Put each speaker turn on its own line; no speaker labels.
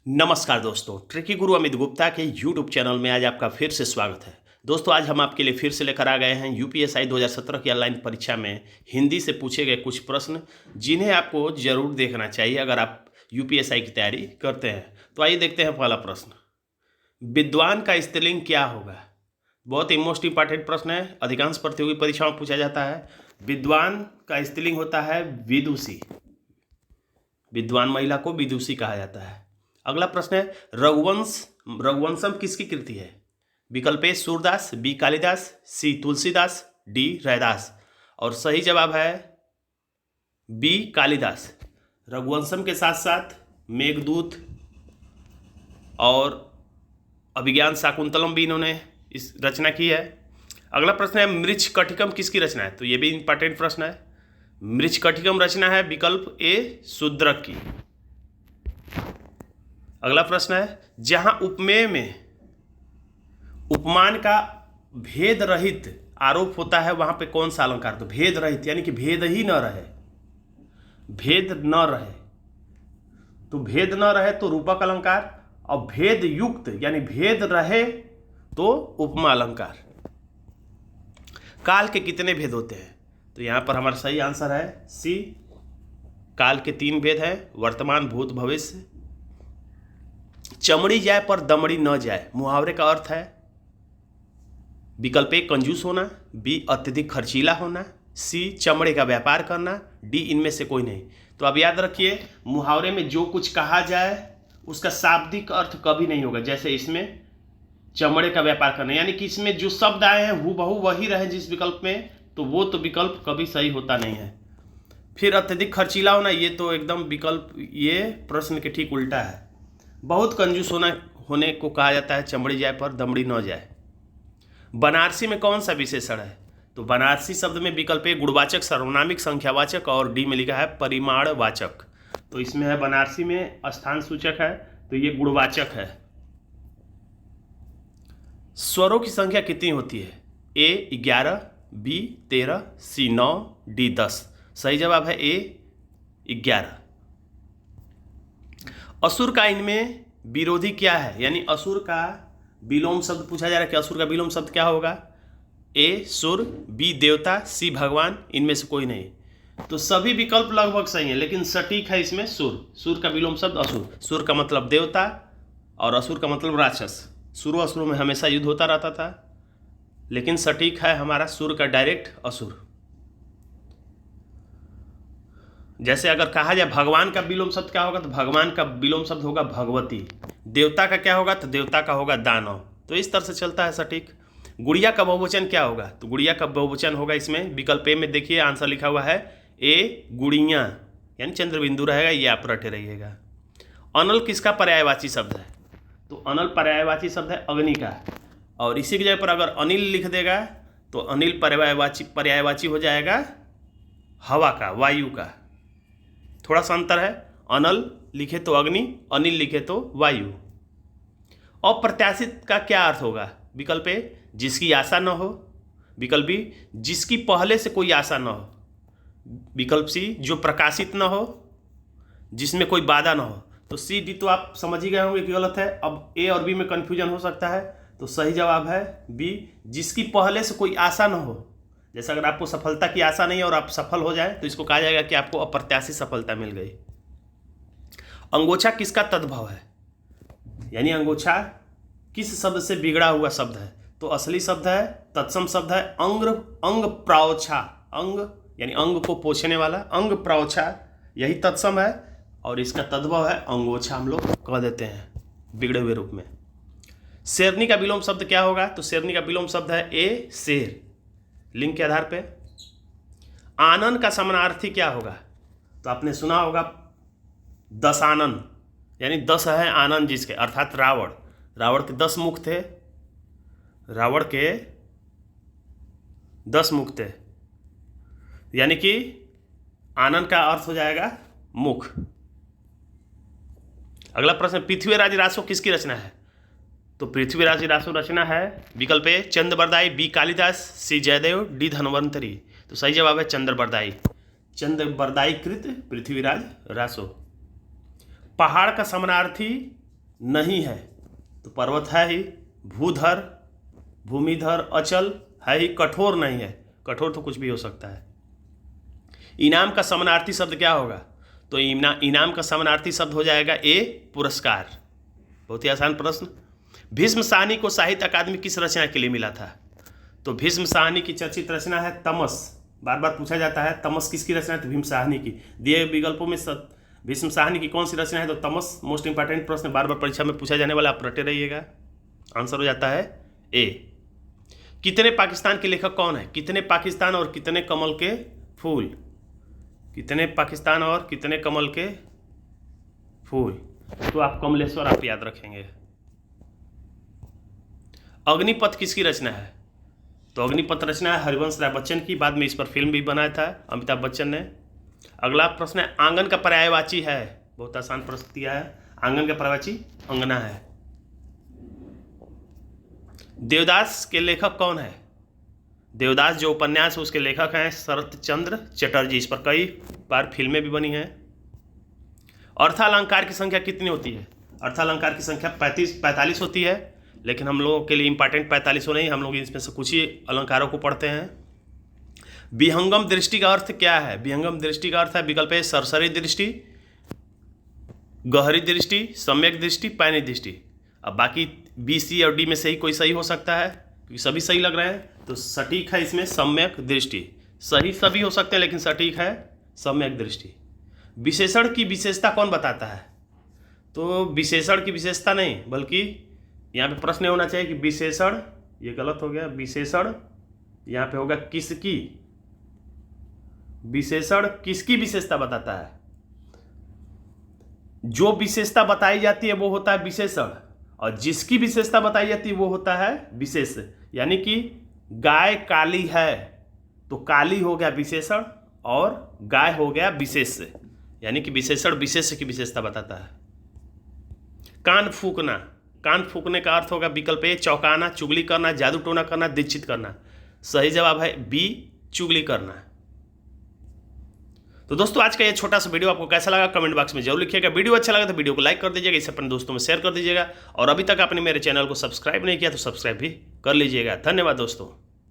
नमस्कार दोस्तों, ट्रिकी गुरु अमित गुप्ता के यूट्यूब चैनल में आज आपका फिर से स्वागत है। दोस्तों, आज हम आपके लिए फिर से लेकर आ गए हैं यूपीएससी 2017 की ऑनलाइन परीक्षा में हिंदी से पूछे गए कुछ प्रश्न, जिन्हें आपको जरूर देखना चाहिए अगर आप यूपीएससी की तैयारी करते हैं। तो आइए देखते हैं पहला प्रश्न। विद्वान का स्त्रीलिंग क्या होगा? बहुत ही मोस्ट इंपॉर्टेंट प्रश्न है, अधिकांश प्रतियोगी परीक्षाओं में पूछा जाता है। विद्वान का स्त्रीलिंग होता है विदुषी। विद्वान महिला को विदुषी कहा जाता है। अगला प्रश्न है, रघुवंशम किसकी कृति है? विकल्प ए सूरदास, बी कालिदास, सी तुलसीदास, डी रैदास। और सही जवाब है बी कालिदास। रघुवंशम के साथ साथ मेघदूत और अभिज्ञान शाकुंतलम भी इन्होंने इस रचना की है। अगला प्रश्न है, मृच्छकटिकम किसकी रचना है? तो ये भी इंपॉर्टेंट प्रश्न है। मृच्छकटिकम रचना है विकल्प ए शूद्रक की। अगला प्रश्न है, जहां उपमेय में उपमान का भेद रहित आरोप होता है वहां पे कौन सा अलंकार? तो भेद रहित यानी कि भेद ही न रहे, भेद न रहे, तो भेद न रहे तो रूपक अलंकार, और भेद युक्त यानी भेद रहे तो उपमा अलंकार। काल के कितने भेद होते हैं? तो यहां पर हमारा सही आंसर है सी, काल के 3 भेद हैं, वर्तमान, भूत, भविष्य। चमड़ी जाए पर दमड़ी न जाए, मुहावरे का अर्थ है विकल्प ए कंजूस होना, बी अत्यधिक खर्चीला होना, सी चमड़े का व्यापार करना, डी इनमें से कोई नहीं। तो अब याद रखिए, मुहावरे में जो कुछ कहा जाए उसका शाब्दिक अर्थ कभी नहीं होगा। जैसे इसमें चमड़े का व्यापार करना, यानी कि इसमें जो शब्द आए हैं हूबहू वही रहे जिस विकल्प में, तो वो तो विकल्प कभी सही होता नहीं है। फिर अत्यधिक खर्चीला होना, ये तो एकदम विकल्प, ये प्रश्न के ठीक उल्टा है। बहुत कंजूस होने को कहा जाता है, चमड़ी जाए पर दमड़ी न जाए। बनारसी में कौन सा विशेषण है? तो बनारसी शब्द में विकल्प ए गुणवाचक, सर्वनामिक, संख्यावाचक, और डी में लिखा है परिमाणवाचक। तो इसमें है बनारसी में स्थान सूचक है, तो ये गुणवाचक है। स्वरों की संख्या कितनी होती है? ए 11, बी 13, सी 9, डी 10। सही जवाब है ए 11। असुर का इनमें विरोधी क्या है? यानी असुर का विलोम शब्द पूछा जा रहा है कि असुर का विलोम शब्द क्या होगा? ए सुर, बी देवता, सी भगवान, इनमें से कोई नहीं। तो सभी विकल्प लगभग सही हैं, लेकिन सटीक है इसमें सुर। सुर का विलोम शब्द असुर। सुर का मतलब देवता और असुर का मतलब राक्षस। सुरों असुरों में हमेशा युद्ध होता रहता था, लेकिन सटीक है हमारा सुर का डायरेक्ट असुर। जैसे अगर कहा जाए भगवान का विलोम शब्द क्या होगा, तो भगवान का विलोम शब्द होगा भगवती। देवता का क्या होगा? तो देवता का होगा दानव। तो इस तरह से चलता है सटीक। गुड़िया का बहुवचन क्या होगा? तो गुड़िया का बहुवचन होगा इसमें विकल्प ए में, देखिए आंसर लिखा हुआ है ए गुड़िया, यानी चंद्रबिंदु रहेगा, ये आप रटे रहिएगा। अनल किसका पर्यायवाची शब्द है? तो अनल पर्यायवाची शब्द है अग्नि का, और इसी की जगह पर अगर अनिल लिख देगा तो अनिल पर्यायवाची हो जाएगा हवा का, वायु का। थोड़ा सा अंतर है, अनल लिखे तो अग्नि, अनिल लिखे तो वायु। अप्रत्याशित का क्या अर्थ होगा? विकल्प ए जिसकी आशा न हो, विकल्प बी जिसकी पहले से कोई आशा न हो, विकल्प सी जो प्रकाशित न हो, जिसमें कोई बाधा न हो। तो सी डी तो आप समझ ही गए होंगे कि गलत है। अब ए और बी में कंफ्यूजन हो सकता है, तो सही जवाब है बी जिसकी पहले से कोई आशा न हो। जैसे अगर आपको सफलता की आशा नहीं है और आप सफल हो जाए तो इसको कहा जाएगा कि आपको अप्रत्याशित सफलता मिल गई। अंगोछा किसका तद्भव है? यानी अंगोछा किस शब्द से बिगड़ा हुआ शब्द है? तो असली शब्द है, तत्सम शब्द है अंग प्रावछा। अंग यानी अंग को पोछने वाला, अंग प्रावछा यही तत्सम है, और इसका तद्भव है अंगोछा, हम लोग कह देते हैं बिगड़े हुए रूप में। शेरनी का विलोम शब्द क्या होगा? तो शेरनी का विलोम शब्द है ए शेर, लिंग के आधार पे। आनन का समानार्थी क्या होगा? तो आपने सुना होगा दशानन, यानी 10 है आनंद जिसके, अर्थात रावण। रावण के 10 मुख थे, रावण के 10 मुख थे, यानी कि आनंद का अर्थ हो जाएगा मुख। अगला प्रश्न, पृथ्वीराज रासो किसकी रचना है? तो पृथ्वीराज रासो रचना है विकल्प ए चंद्रबरदाई, बी कालिदास, सी जयदेव, डी धन्वंतरी। तो सही जवाब है चंद्रबरदाई। चंद्रबरदाई कृत पृथ्वीराज रासो। पहाड़ का समानार्थी नहीं है तो पर्वत है ही, भूधर, भूमिधर, अचल है ही, कठोर नहीं है, कठोर तो कुछ भी हो सकता है। इनाम का समानार्थी शब्द क्या होगा? तो इनाम का समानार्थी शब्द हो जाएगा ए, पुरस्कार। बहुत ही आसान प्रश्न। भीष्म साहनी को साहित्य अकादमी किस रचना के लिए मिला था? तो भीष्म साहनी की चर्चित रचना है तमस। बार बार पूछा जाता है तमस किसकी रचना है? तो भीष्म साहनी की। दिए विकल्पों में भीष्म साहनी की कौन सी रचना है? तो तमस। मोस्ट इंपॉर्टेंट प्रश्न, बार बार परीक्षा में पूछा जाने वाला, आप रटे रहिएगा। आंसर हो जाता है ए। कितने पाकिस्तान के लेखक कौन है? कितने पाकिस्तान और कितने कमल के फूल? कितने पाकिस्तान और कितने कमल के फूल? तो आप कमलेश्वर आप याद रखेंगे। अग्निपथ किसकी रचना है? तो अग्निपथ रचना है हरिवंश राय बच्चन की। बाद में इस पर फिल्म भी बनाया था अमिताभ बच्चन ने। अगला प्रश्न है आंगन का पर्यायवाची है। बहुत आसान प्रश्न दिया है। आंगन का पर्यायवाची अंगना है। देवदास के लेखक कौन है? देवदास जो उपन्यास है उसके लेखक हैं शरत चंद्र चटर्जी। इस पर कई बार फिल्में भी बनी हैं। अर्थालंकार की संख्या कितनी होती है? अर्थालंकार की संख्या 45 होती है, लेकिन हम लोगों के लिए इंपॉर्टेंट 45 हो नहीं, हम लोग इसमें से कुछ ही अलंकारों को पढ़ते हैं। विहंगम दृष्टि का अर्थ क्या है? विहंगम दृष्टि का अर्थ है विकल्प ए सरसरी दृष्टि, गहरी दृष्टि, सम्यक दृष्टि, पैनी दृष्टि। अब बाकी बी, सी और डी में से ही कोई सही हो सकता है क्योंकि सभी सही लग रहे हैं। तो सटीक है इसमें सम्यक दृष्टि। सही सभी हो सकते हैं लेकिन सटीक है सम्यक दृष्टि। विशेषण की विशेषता कौन बताता है? तो विशेषण की विशेषता नहीं, बल्कि यहाँ पे प्रश्न होना चाहिए कि विशेषण, ये गलत हो गया, विशेषण यहाँ पे होगा किसकी। विशेषण किसकी विशेषता बताता है? जो विशेषता बताई जाती है वो होता है विशेषण, और जिसकी विशेषता बताई जाती है वो होता है विशेष। यानी कि गाय काली है तो काली हो गया विशेषण और गाय हो गया विशेष, यानी कि विशेषण विशेष की विशेषता बताता है। कान फूकना, कान फूकने का अर्थ होगा विकल्प ए चौंकाना, चुगली करना, जादू टोना करना, दीक्षित करना। सही जवाब है बी, चुगली करना। तो दोस्तों आज का ये छोटा सा वीडियो आपको कैसा लगा कमेंट बॉक्स में जरूर लिखिएगा। वीडियो अच्छा लगा तो वीडियो को लाइक कर दीजिएगा, इसे अपने दोस्तों में शेयर कर दीजिएगा, और अभी तक आपने मेरे चैनल को सब्सक्राइब नहीं किया तो सब्सक्राइब भी कर लीजिएगा। धन्यवाद दोस्तों।